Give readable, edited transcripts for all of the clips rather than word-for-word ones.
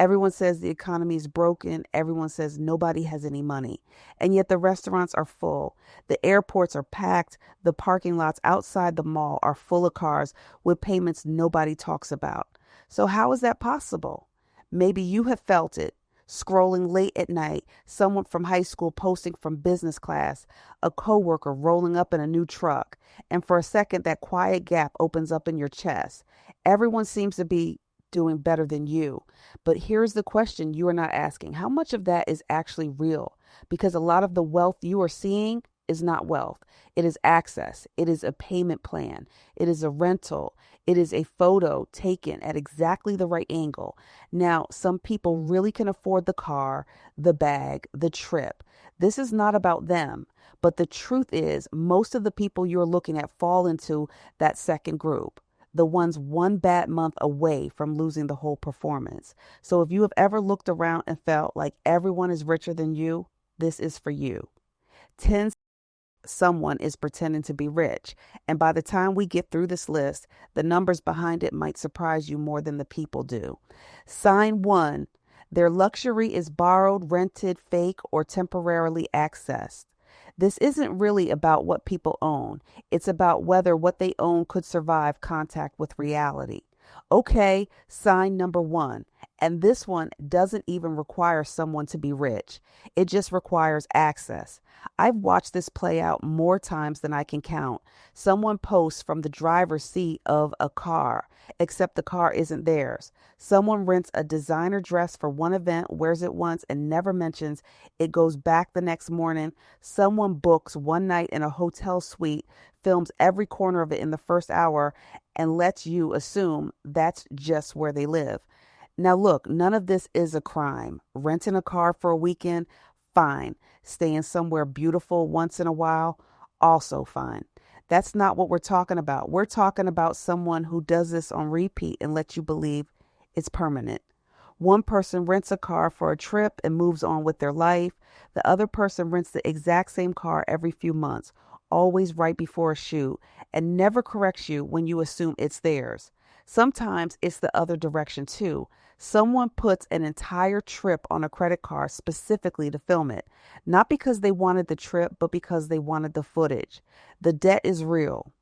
Everyone says the economy is broken. Everyone says nobody has any money. And yet the restaurants are full. The airports are packed. The parking lots outside the mall are full of cars with payments nobody talks about. So, how is that possible? Maybe you have felt it. Scrolling late at night, someone from high school posting from business class, a coworker rolling up in a new truck, and for a second that quiet gap opens up in your chest. Everyone seems to be doing better than you. But here's the question you are not asking. How much of that is actually real? Because a lot of the wealth you are seeing is not wealth. It is access. It is a payment plan. It is a rental. It is a photo taken at exactly the right angle. Now, some people really can afford the car, the bag, the trip. This is not about them. But the truth is, most of the people you're looking at fall into that second group, the ones one bad month away from losing the whole performance. So if you have ever looked around and felt like everyone is richer than you, this is for you. 10 someone is pretending to be rich. And by the time we get through this list, the numbers behind it might surprise you more than the people do. Sign 1. Their luxury is borrowed, rented, fake, or temporarily accessed. This isn't really about what people own. It's about whether what they own could survive contact with reality. Okay, sign number 1. And this one doesn't even require someone to be rich. It just requires access. I've watched this play out more times than I can count. Someone posts from the driver's seat of a car, except the car isn't theirs. Someone rents a designer dress for one event, wears it once, and never mentions it goes back the next morning. Someone books one night in a hotel suite, films every corner of it in the first hour, and lets you assume that's just where they live. Now, look, none of this is a crime. Renting a car for a weekend, fine. Staying somewhere beautiful once in a while, also fine. That's not what we're talking about. We're talking about someone who does this on repeat and lets you believe it's permanent. One person rents a car for a trip and moves on with their life. The other person rents the exact same car every few months, always right before a shoot, and never corrects you when you assume it's theirs. Sometimes it's the other direction too. Someone puts an entire trip on a credit card specifically to film it, not because they wanted the trip, but because they wanted the footage. The debt is real.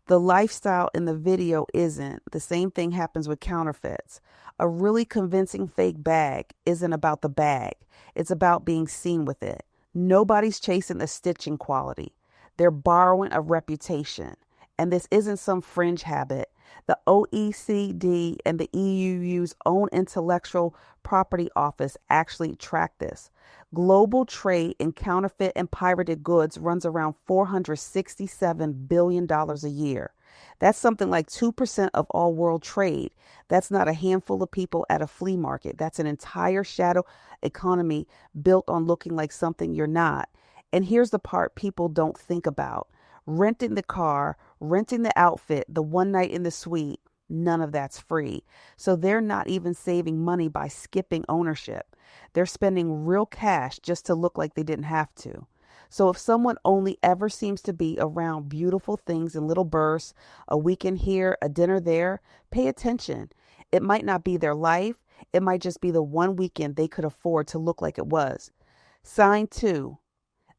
The lifestyle in the video isn't. The same thing happens with counterfeits. A really convincing fake bag isn't about the bag. It's about being seen with it. Nobody's chasing the stitching quality. They're borrowing a reputation. And this isn't some fringe habit. The OECD and the EU's own intellectual property office actually track this. Global trade in counterfeit and pirated goods runs around $467 billion a year. That's something like 2% of all world trade. That's not a handful of people at a flea market. That's an entire shadow economy built on looking like something you're not. And here's the part people don't think about. Renting the car, renting the outfit, the one night in the suite, none of that's free. So they're not even saving money by skipping ownership. They're spending real cash just to look like they didn't have to. So if someone only ever seems to be around beautiful things in little bursts, a weekend here, a dinner there, pay attention. It might not be their life. It might just be the one weekend they could afford to look like it was. Sign 2.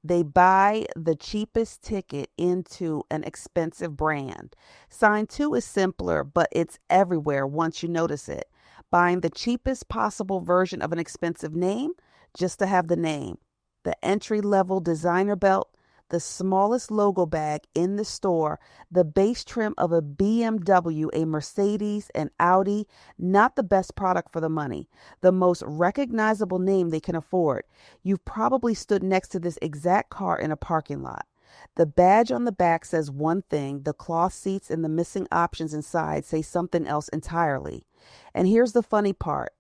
They buy the cheapest ticket into an expensive brand. Sign 2 is simpler, but it's everywhere once you notice it. Buying the cheapest possible version of an expensive name just to have the name. The entry-level designer belt, the smallest logo bag in the store, the base trim of a BMW, a Mercedes, an Audi, not the best product for the money, the most recognizable name they can afford. You've probably stood next to this exact car in a parking lot. The badge on the back says one thing, the cloth seats and the missing options inside say something else entirely. And here's the funny part.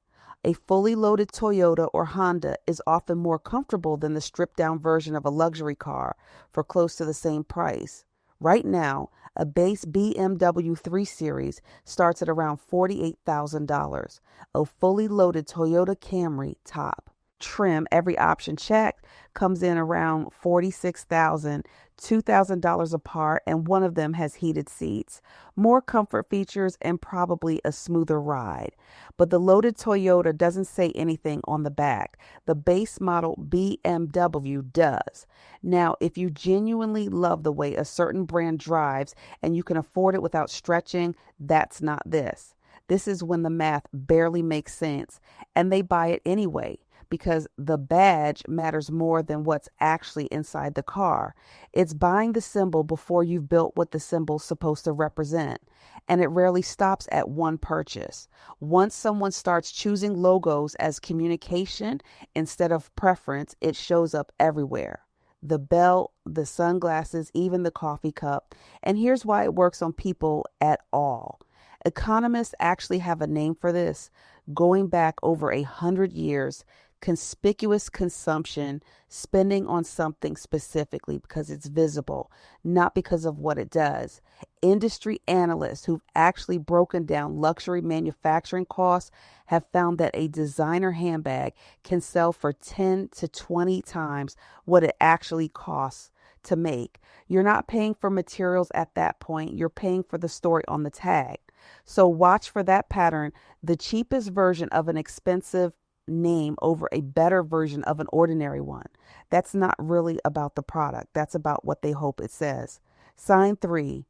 A fully loaded Toyota or Honda is often more comfortable than the stripped down version of a luxury car for close to the same price. Right now, a base BMW 3 Series starts at around $48,000. A fully loaded Toyota Camry top. trim, every option checked, comes in around 46,000, $2,000 apart, and one of them has heated seats, more comfort features, and probably a smoother ride. But the loaded Toyota doesn't say anything on the back. The base model BMW does. Now, if you genuinely love the way a certain brand drives and you can afford it without stretching, that's not this. This is when the math barely makes sense and they buy it anyway because the badge matters more than what's actually inside the car. It's buying the symbol before you've built what the symbol's supposed to represent. And it rarely stops at one purchase. Once someone starts choosing logos as communication instead of preference, it shows up everywhere. The belt, the sunglasses, even the coffee cup. And here's why it works on people at all. Economists actually have a name for this. Going back over 100 years, conspicuous consumption, spending on something specifically because it's visible, not because of what it does. Industry analysts who've actually broken down luxury manufacturing costs have found that a designer handbag can sell for 10 to 20 times what it actually costs to make. You're not paying for materials at that point, you're paying for the story on the tag. So watch for that pattern, the cheapest version of an expensive name over a better version of an ordinary one. That's not really about the product. That's about what they hope it says. Sign 3.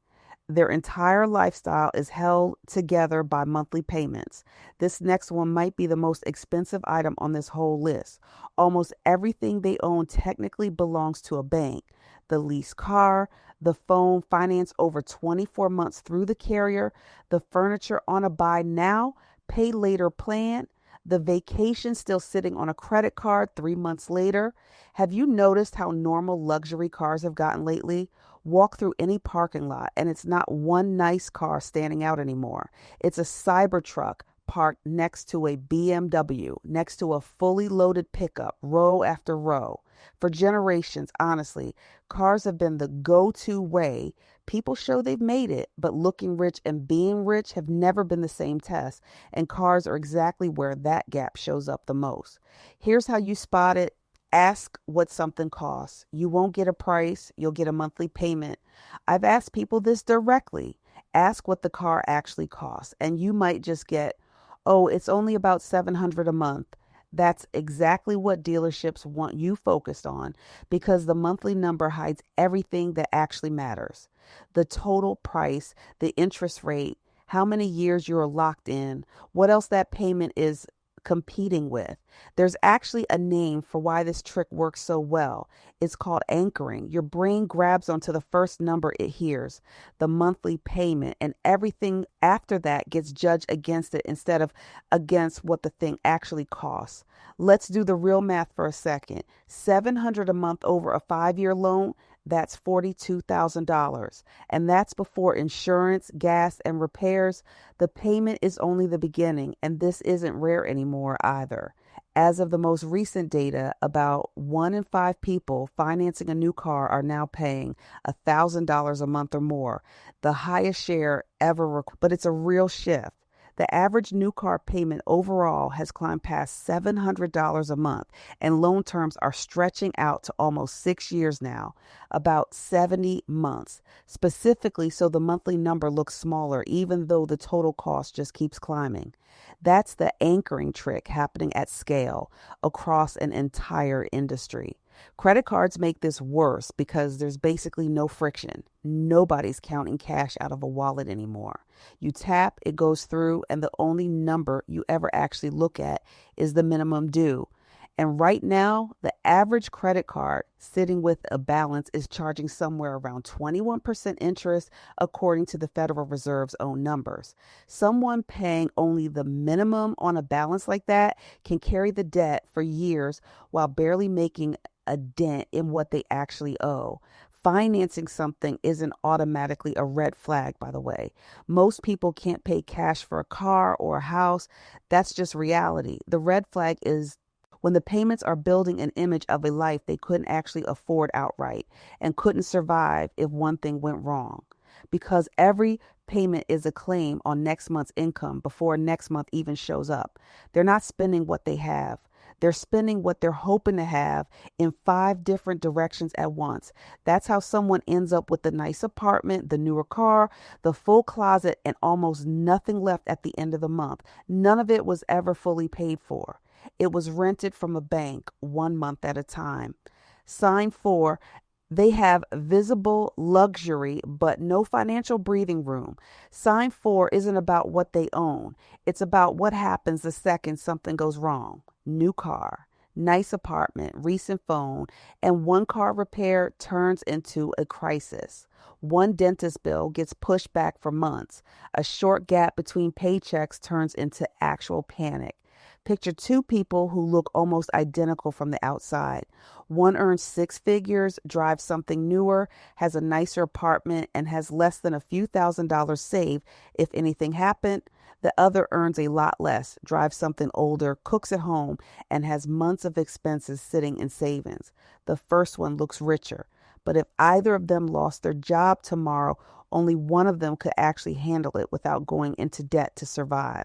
Their entire lifestyle is held together by monthly payments. This next one might be the most expensive item on this whole list. Almost everything they own technically belongs to a bank. The leased car, the phone financed over 24 months through the carrier, the furniture on a buy now, pay later plan, the vacation still sitting on a credit card 3 months later. Have you noticed how normal luxury cars have gotten lately? Walk through any parking lot and it's not one nice car standing out anymore. It's a Cybertruck parked next to a BMW, next to a fully loaded pickup, row after row. For generations, honestly, cars have been the go-to way. People show they've made it, but looking rich and being rich have never been the same test, and cars are exactly where that gap shows up the most. Here's how you spot it. Ask what something costs. You won't get a price, you'll get a monthly payment. I've asked people this directly. Ask what the car actually costs, and you might just get, oh, it's only about $700 a month. That's exactly what dealerships want you focused on because the monthly number hides everything that actually matters. The total price, the interest rate, how many years you're locked in, what else that payment is competing with. There's actually a name for why this trick works so well. It's called anchoring. Your brain grabs onto the first number it hears, the monthly payment, and everything after that gets judged against it instead of against what the thing actually costs. Let's do the real math for a second. $700 a month over a 5-year loan, that's $42,000. And that's before insurance, gas, and repairs. The payment is only the beginning, and this isn't rare anymore either. As of the most recent data, about 1 in 5 people financing a new car are now paying $1,000 a month or more, the highest share ever, but it's a real shift. The average new car payment overall has climbed past $700 a month, and loan terms are stretching out to almost 6 years now, about 70 months, specifically so the monthly number looks smaller, even though the total cost just keeps climbing. That's the anchoring trick happening at scale across an entire industry. Credit cards make this worse because there's basically no friction. Nobody's counting cash out of a wallet anymore. You tap, it goes through, and the only number you ever actually look at is the minimum due. And right now, the average credit card sitting with a balance is charging somewhere around 21% interest, according to the Federal Reserve's own numbers. Someone paying only the minimum on a balance like that can carry the debt for years while barely making a dent in what they actually owe. Financing something isn't automatically a red flag, by the way. Most people can't pay cash for a car or a house. That's just reality. The red flag is when the payments are building an image of a life they couldn't actually afford outright and couldn't survive if one thing went wrong. Because every payment is a claim on next month's income before next month even shows up. They're not spending what they have. They're spending what they're hoping to have in 5 different directions at once. That's how someone ends up with the nice apartment, the newer car, the full closet, and almost nothing left at the end of the month. None of it was ever fully paid for. It was rented from a bank 1 month at a time. Sign 4, they have visible luxury, but no financial breathing room. Sign 4 isn't about what they own. It's about what happens the second something goes wrong. New car, nice apartment, recent phone, and one car repair turns into a crisis. One dentist bill gets pushed back for months. A short gap between paychecks turns into actual panic. Picture 2 people who look almost identical from the outside. One earns 6 figures, drives something newer, has a nicer apartment, and has less than a few $1,000s saved if anything happened. The other earns a lot less, drives something older, cooks at home, and has months of expenses sitting in savings. The first one looks richer. But if either of them lost their job tomorrow, only one of them could actually handle it without going into debt to survive.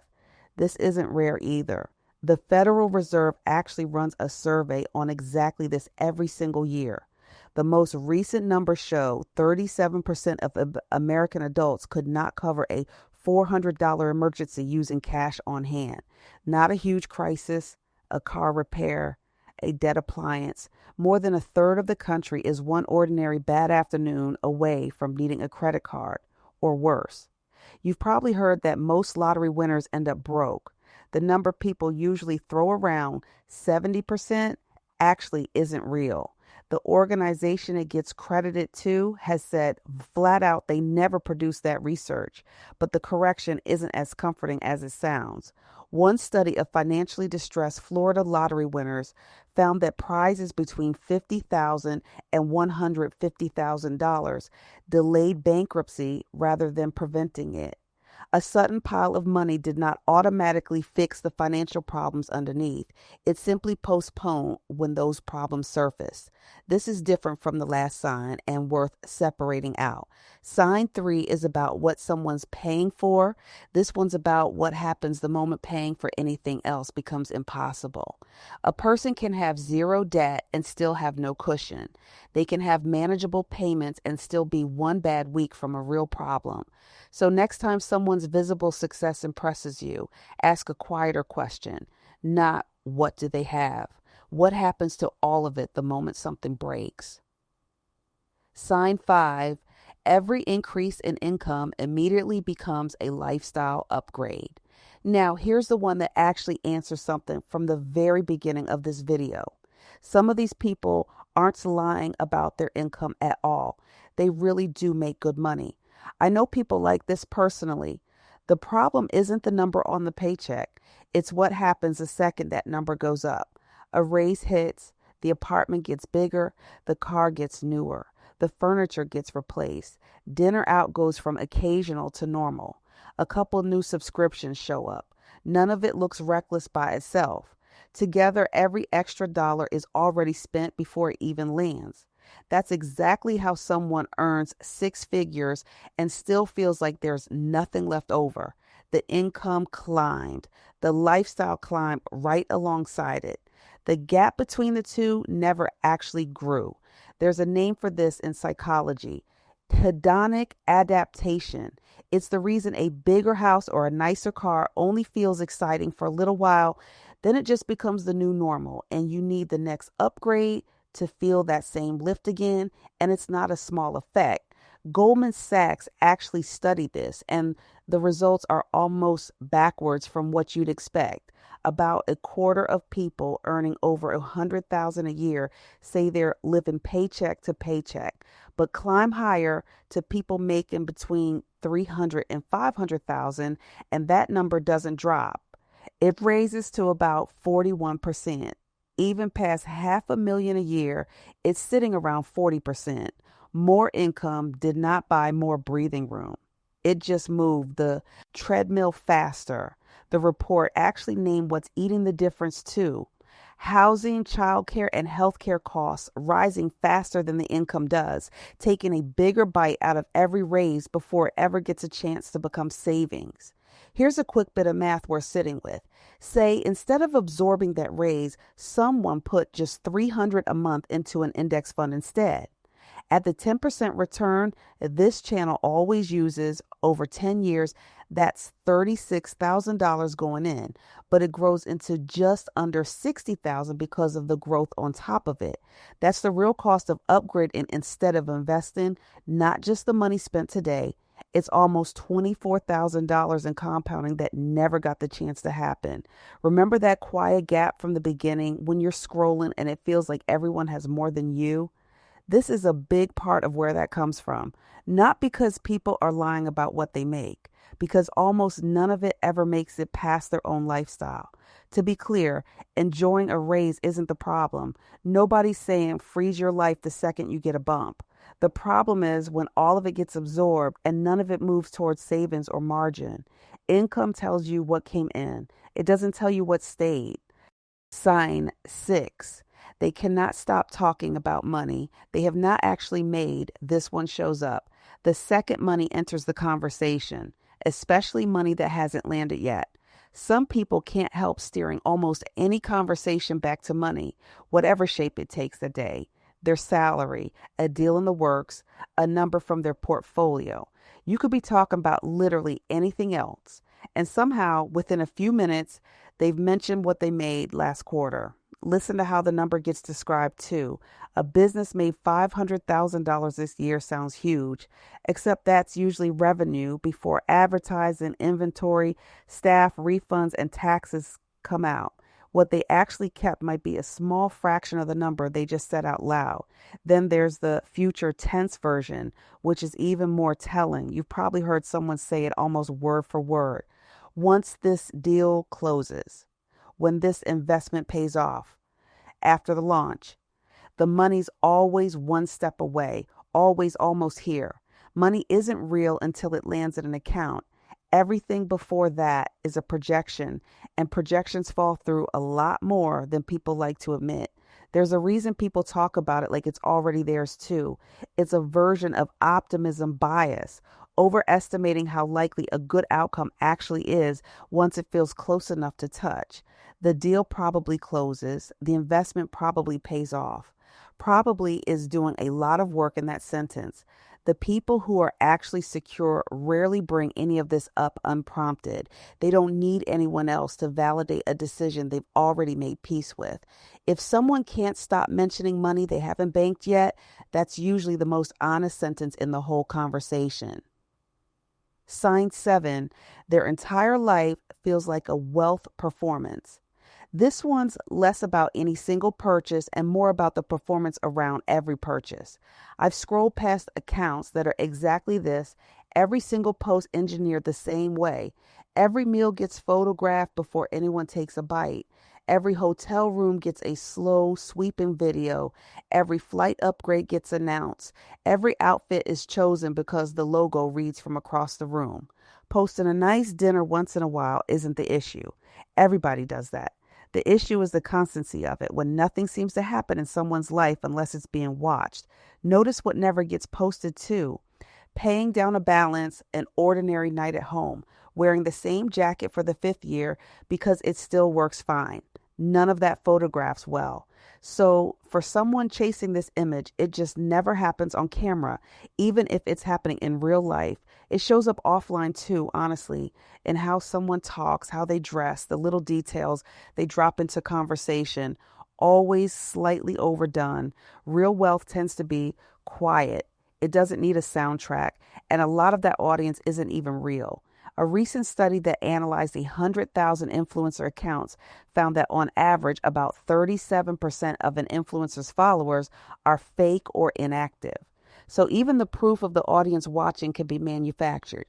This isn't rare either. The Federal Reserve actually runs a survey on exactly this every single year. The most recent numbers show 37% of American adults could not cover a $400 emergency using cash on hand. Not a huge crisis, a car repair, a dead appliance. More than a third of the country is one ordinary bad afternoon away from needing a credit card, or worse. You've probably heard that most lottery winners end up broke. The number people usually throw around, 70%, actually isn't real. The organization it gets credited to has said flat out they never produced that research, but the correction isn't as comforting as it sounds. One study of financially distressed Florida lottery winners found that prizes between $50,000 and $150,000 delayed bankruptcy rather than preventing it. A sudden pile of money did not automatically fix the financial problems underneath. It simply postponed when those problems surfaced. This is different from the last sign and worth separating out. Sign 3 is about what someone's paying for. This one's about what happens the moment paying for anything else becomes impossible. A person can have zero debt and still have no cushion. They can have manageable payments and still be one bad week from a real problem. So next time someone's visible success impresses you, ask a quieter question, not what do they have? What happens to all of it the moment something breaks? Sign 5, every increase in income immediately becomes a lifestyle upgrade. Now, here's the one that actually answers something from the very beginning of this video. Some of these people aren't lying about their income at all. They really do make good money. I know people like this personally. The problem isn't the number on the paycheck. It's what happens the second that number goes up. A raise hits, the apartment gets bigger, the car gets newer, the furniture gets replaced, dinner out goes from occasional to normal. A couple new subscriptions show up. None of it looks reckless by itself. Together, every extra dollar is already spent before it even lands. That's exactly how someone earns 6 figures and still feels like there's nothing left over. The income climbed. The lifestyle climbed right alongside it. The gap between the two never actually grew. There's a name for this in psychology: hedonic adaptation. It's the reason a bigger house or a nicer car only feels exciting for a little while. Then it just becomes the new normal, and you need the next upgrade to feel that same lift again, and it's not a small effect. Goldman Sachs actually studied this, and the results are almost backwards from what you'd expect. About a quarter of people earning over $100,000 a year say they're living paycheck to paycheck, but climb higher to people making between $300,000 and $500,000, and that number doesn't drop. It raises to about 41%. Even past $500,000 a year, it's sitting around 40%. More income did not buy more breathing room. It just moved the treadmill faster. The report actually named what's eating the difference too. Housing, childcare, and healthcare costs rising faster than the income does, taking a bigger bite out of every raise before it ever gets a chance to become savings. Here's a quick bit of math worth sitting with. Say instead of absorbing that raise, someone put just $300 a month into an index fund instead. At the 10% return, this channel always uses over 10 years, that's $36,000 going in, but it grows into just under $60,000 because of the growth on top of it. That's the real cost of upgrading instead of investing, not just the money spent today. It's almost $24,000 in compounding that never got the chance to happen. Remember that quiet gap from the beginning when you're scrolling and it feels like everyone has more than you? This is a big part of where that comes from. Not because people are lying about what they make, because almost none of it ever makes it past their own lifestyle. To be clear, enjoying a raise isn't the problem. Nobody's saying freeze your life the second you get a bump. The problem is when all of it gets absorbed and none of it moves towards savings or margin. Income tells you what came in. It doesn't tell you what stayed. Sign 6. They cannot stop talking about money. They have not actually made. This one shows up. The second money enters the conversation, especially money that hasn't landed yet. Some people can't help steering almost any conversation back to money, whatever shape it takes that day. Their salary, a deal in the works, a number from their portfolio. You could be talking about literally anything else. And somehow, within a few minutes, they've mentioned what they made last quarter. Listen to how the number gets described too. A business made $500,000 this year sounds huge, except that's usually revenue before advertising, inventory, staff, refunds, and taxes come out. What they actually kept might be a small fraction of the number they just said out loud. Then there's the future tense version, which is even more telling. You've probably heard someone say it almost word for word. Once this deal closes, when this investment pays off, after the launch, the money's always one step away, always almost here. Money isn't real until it lands in an account. Everything before that is a projection, and projections fall through a lot more than people like to admit. There's a reason people talk about it like it's already theirs too. It's a version of optimism bias, overestimating how likely a good outcome actually is once it feels close enough to touch. The deal probably closes. The investment probably pays off. Probably is doing a lot of work in that sentence. The people who are actually secure rarely bring any of this up unprompted. They don't need anyone else to validate a decision they've already made peace with. If someone can't stop mentioning money they haven't banked yet, that's usually the most honest sentence in the whole conversation. Sign 7, their entire life feels like a wealth performance. This one's less about any single purchase and more about the performance around every purchase. I've scrolled past accounts that are exactly this, every single post engineered the same way. Every meal gets photographed before anyone takes a bite. Every hotel room gets a slow, sweeping video. Every flight upgrade gets announced. Every outfit is chosen because the logo reads from across the room. Posting a nice dinner once in a while isn't the issue. Everybody does that. The issue is the constancy of it, when nothing seems to happen in someone's life unless it's being watched. Notice what never gets posted too. Paying down a balance, an ordinary night at home, wearing the same jacket for the 5th year because it still works fine. None of that photographs well. So for someone chasing this image, it just never happens on camera, even if it's happening in real life. It shows up offline too, honestly, in how someone talks, how they dress, the little details they drop into conversation, always slightly overdone. Real wealth tends to be quiet. It doesn't need a soundtrack, and a lot of that audience isn't even real. A recent study that analyzed 100,000 influencer accounts found that on average, about 37% of an influencer's followers are fake or inactive. So even the proof of the audience watching can be manufactured.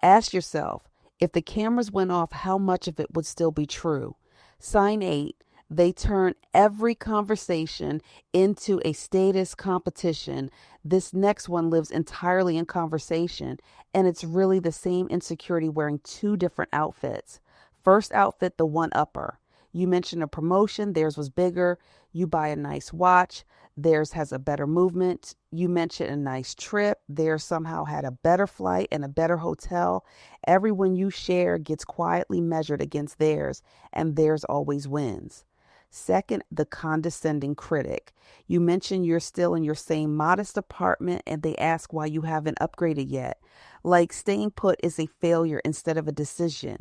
Ask yourself, if the cameras went off, how much of it would still be true? Sign 8. They turn every conversation into a status competition. This next one lives entirely in conversation, and it's really the same insecurity wearing 2 different outfits. First outfit, the one-upper. You mentioned a promotion, theirs was bigger. You buy a nice watch, theirs has a better movement. You mentioned a nice trip, theirs somehow had a better flight and a better hotel. Everyone you share gets quietly measured against theirs, and theirs always wins. Second, the condescending critic. You mention you're still in your same modest apartment and they ask why you haven't upgraded yet. Like staying put is a failure instead of a decision.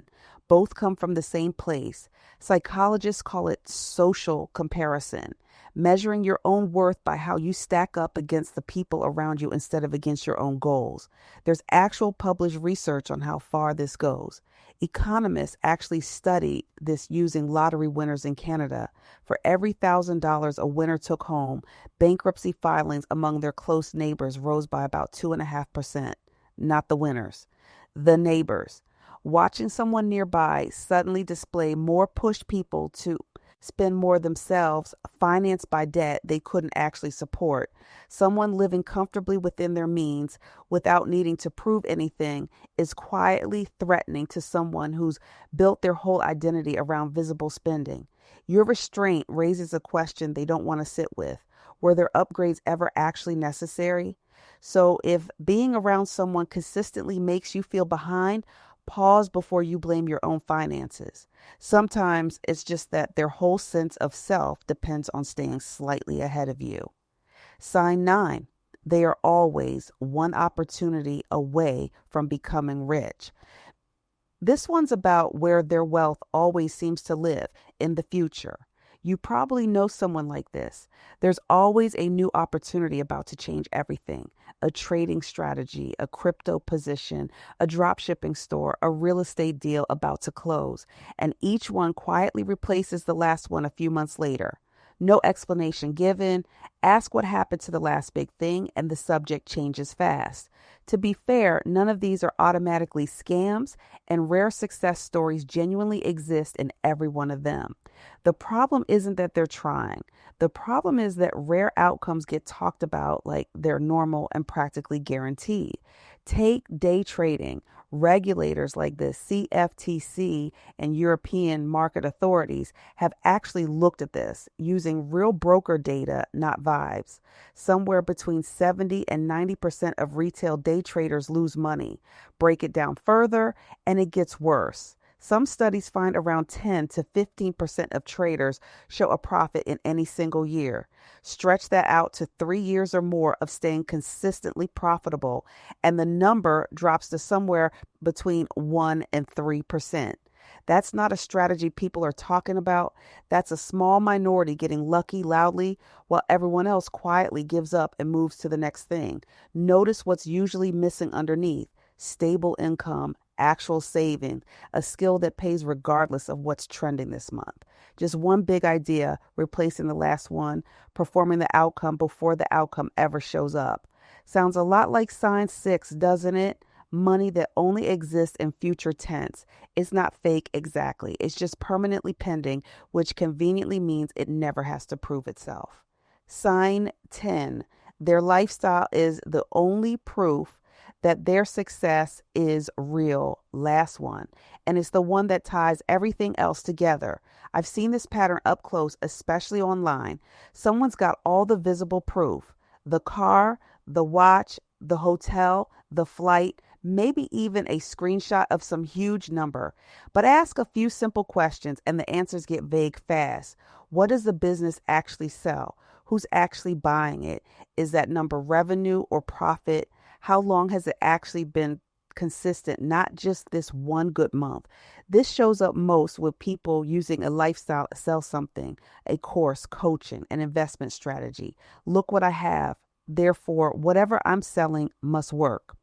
Both come from the same place. Psychologists call it social comparison, measuring your own worth by how you stack up against the people around you instead of against your own goals. There's actual published research on how far this goes. Economists actually studied this using lottery winners in Canada. For every $1,000 a winner took home, bankruptcy filings among their close neighbors rose by about 2.5%. Not the winners, the neighbors. Watching someone nearby suddenly display more pushed people to spend more themselves, financed by debt they couldn't actually support. Someone living comfortably within their means without needing to prove anything is quietly threatening to someone who's built their whole identity around visible spending. Your restraint raises a question they don't want to sit with. Were their upgrades ever actually necessary? So if being around someone consistently makes you feel behind, pause before you blame your own finances. Sometimes it's just that their whole sense of self depends on staying slightly ahead of you. Sign 9. They are always one opportunity away from becoming rich. This one's about where their wealth always seems to live in the future. You probably know someone like this. There's always a new opportunity about to change everything. A trading strategy, a crypto position, a drop shipping store, a real estate deal about to close. And each one quietly replaces the last one a few months later. No explanation given. Ask what happened to the last big thing, and the subject changes fast. To be fair, none of these are automatically scams, and rare success stories genuinely exist in every one of them. The problem isn't that they're trying. The problem is that rare outcomes get talked about like they're normal and practically guaranteed. Take day trading. Regulators like the CFTC and European market authorities have actually looked at this using real broker data, not vibes. Somewhere between 70 and 90% of retail day traders lose money. Break it down further, and it gets worse. Some studies find around 10 to 15% of traders show a profit in any single year. Stretch that out to 3 years or more of staying consistently profitable, and the number drops to somewhere between 1 and 3%. That's not a strategy people are talking about. That's a small minority getting lucky loudly while everyone else quietly gives up and moves to the next thing. Notice what's usually missing underneath: stable income, actual saving, a skill that pays regardless of what's trending this month. Just one big idea, replacing the last one, performing the outcome before the outcome ever shows up. Sounds a lot like sign 6, doesn't it? Money that only exists in future tense. It's not fake exactly. It's just permanently pending, which conveniently means it never has to prove itself. Sign 10. Their lifestyle is the only proof that their success is real. Last one. And it's the one that ties everything else together. I've seen this pattern up close, especially online. Someone's got all the visible proof: the car, the watch, the hotel, the flight, maybe even a screenshot of some huge number. But ask a few simple questions and the answers get vague fast. What does the business actually sell? Who's actually buying it? Is that number revenue or profit? How long has it actually been consistent, not just this one good month? This shows up most with people using a lifestyle to sell something: a course, coaching, an investment strategy. Look what I have. Therefore, whatever I'm selling must work.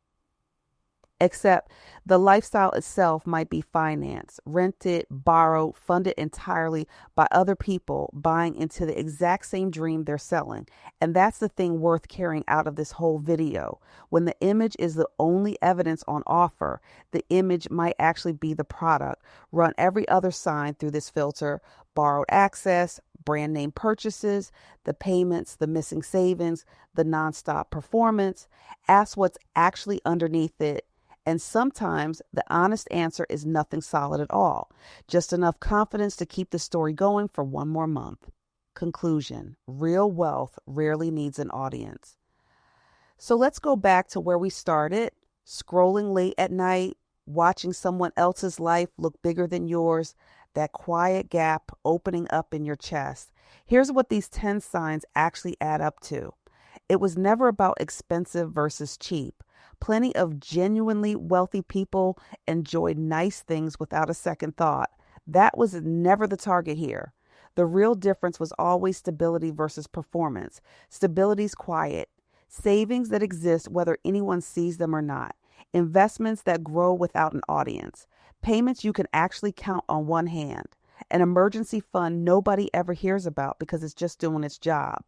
Except the lifestyle itself might be financed, rented, borrowed, funded entirely by other people buying into the exact same dream they're selling. And that's the thing worth carrying out of this whole video. When the image is the only evidence on offer, the image might actually be the product. Run every other sign through this filter: borrowed access, brand name purchases, the payments, the missing savings, the nonstop performance. Ask what's actually underneath it, And sometimes the honest answer is nothing solid at all, just enough confidence to keep the story going for one more month. Conclusion: real wealth rarely needs an audience. So let's go back to where we started, scrolling late at night, watching someone else's life look bigger than yours, that quiet gap opening up in your chest. Here's what these 10 signs actually add up to. It was never about expensive versus cheap. Plenty of genuinely wealthy people enjoyed nice things without a second thought. That was never the target here. The real difference was always stability versus performance. Stability's quiet. Savings that exist whether anyone sees them or not. Investments that grow without an audience. Payments you can actually count on one hand. An emergency fund nobody ever hears about because it's just doing its job.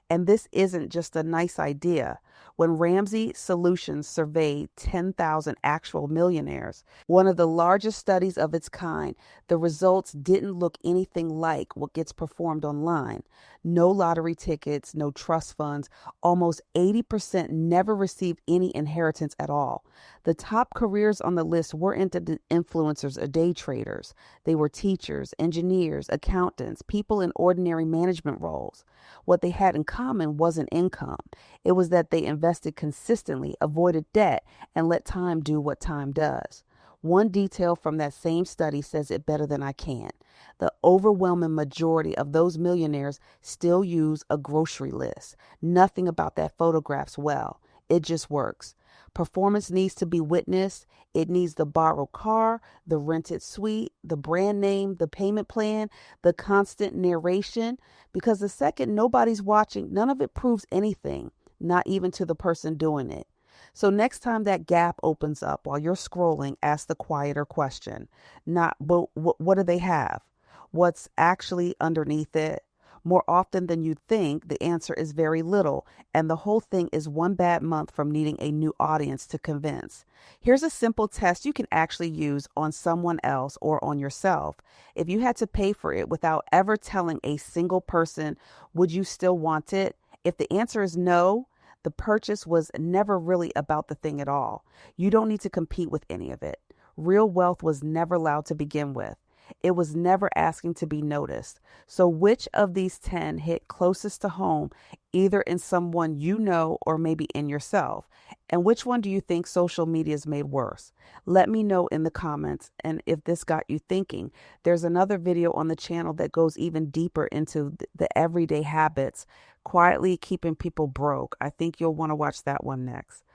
And this isn't just a nice idea. When Ramsey Solutions surveyed 10,000 actual millionaires, one of the largest studies of its kind, the results didn't look anything like what gets performed online. No lottery tickets, no trust funds. Almost 80% never received any inheritance at all. The top careers on the list weren't influencers or day traders. They were teachers, engineers, accountants, people in ordinary management roles. What they had in common wasn't income. It was that they invested consistently, avoided debt, and let time do what time does. One detail from that same study says it better than I can. The overwhelming majority of those millionaires still use a grocery list. Nothing about that photographs well. It just works. Performance needs to be witnessed. It needs the borrowed car, the rented suite, the brand name, the payment plan, the constant narration. Because the second nobody's watching, none of it proves anything, not even to the person doing it. So next time that gap opens up while you're scrolling, ask the quieter question. Not, but what do they have? What's actually underneath it? More often than you think, the answer is very little, and the whole thing is one bad month from needing a new audience to convince. Here's a simple test you can actually use on someone else or on yourself. If you had to pay for it without ever telling a single person, would you still want it? If the answer is no, the purchase was never really about the thing at all. You don't need to compete with any of it. Real wealth was never loud to begin with. It was never asking to be noticed. So which of these 10 hit closest to home, either in someone you know or maybe in yourself? And which one do you think social media has made worse? Let me know in the comments. And if this got you thinking, there's another video on the channel that goes even deeper into the everyday habits, quietly keeping people broke. I think you'll want to watch that one next.